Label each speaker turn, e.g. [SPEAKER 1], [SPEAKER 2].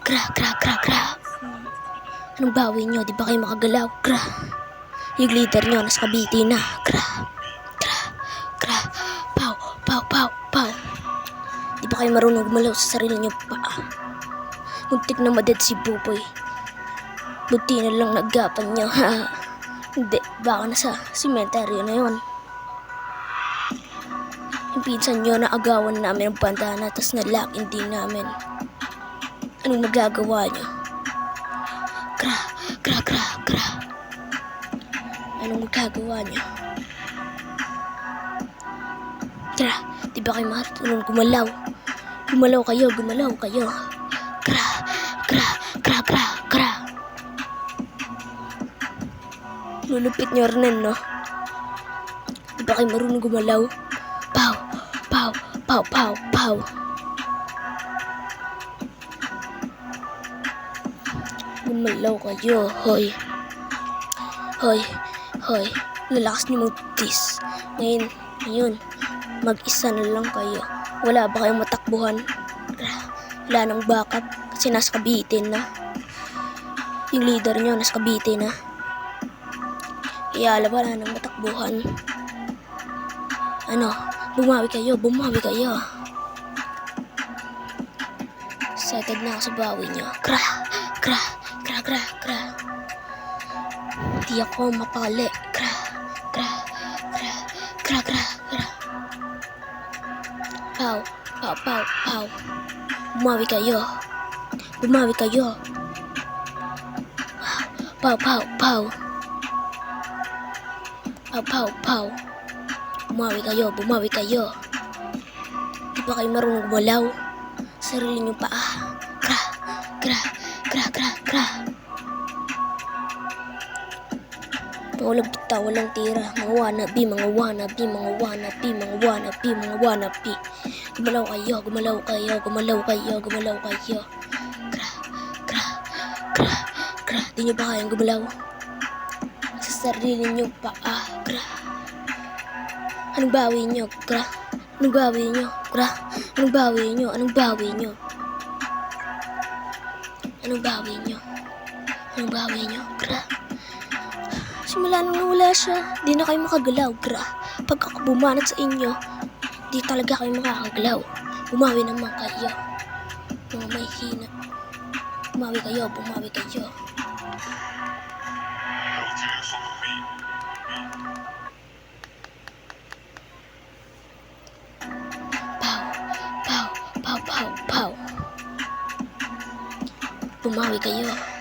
[SPEAKER 1] Gra, gra, gra, gra. Anong bawi nyo? Di ba kayo makagalaw? Gra. Yung leader nyo, nasa Cavite na. Gra, gra, gra. Pow, pow, pow, pow. Di ba kayo marunong gumalaw sa sarili nyo pa? Muntik na maded si Buboy. Buti na lang nagapan nyo. Hindi, baka nasa sementeryo na yun. Yung pinsan nyo na agawan namin ang bandana, tas nalakin din namin. Anong magagawa nyo? Gra, gra, gra, gra. Anong magagawa nyo? Gra, di ba kayo marunong gumalaw? Gumalaw kayo, gumalaw kayo. Gra, gra, gra, gra, gra. Lulupit nyo rin, no? Di ba kayo marunong gumalaw? Pow, pow, pow, pow, pow. Gumalaw kayo, hoy. Hoy, hoy. Lalakas niyo mag-kiss. Ngayon, mag-isa na lang kayo. Wala ba kayong matakbuhan? Wala nang backup kasi nasa Cavite na. Yung leader nyo nasa Cavite na. Kaya wala nang matakbuhan. Ano? Bumawi kayo, bumawi kayo. Excited na ako sa bawi nyo. Gra, gra, gra, gra, gra. Di ako mapakali. Gra, gra, gra, gra, gra, gra. Pow, pow, pow, pow. Bumawi kayo. Bumawi kayo. Pow, pow, pow. Pow, pow, pow. Bumawi kayo, bumawi kayo. Di ba kayo marunong gumalaw? Sarili nyo pa. Gra, gra, gra, gra, gra. Walang kita, walang tira. Mga wannabe, mga wannabe, mga wannabe, mga wannabe, mga wannabe. Gumalaw kayo, gumalaw kayo, gumalaw kayo, gumalaw kayo. Gra, gra, gra, gra. Di nyo ba kayang gumalaw? Sa sarili nyo pa. Gra. Anong bawi nyo? Gra. Anong bawi nyo? Gra. Anong bawi nyo? Anong bawi nyo? Anong bawi nyo? Anong bawi nyo? Gra. Simula nung nawala siya, di na kayo makagalaw, gra. Pag ako bumanat sa inyo, di talaga kayo makakagalaw. Bumawi naman kayo. Mga may hina. Bumawi kayo, bumawi kayo. Pow, pow, pow, pow, pow. Bumawi kayo.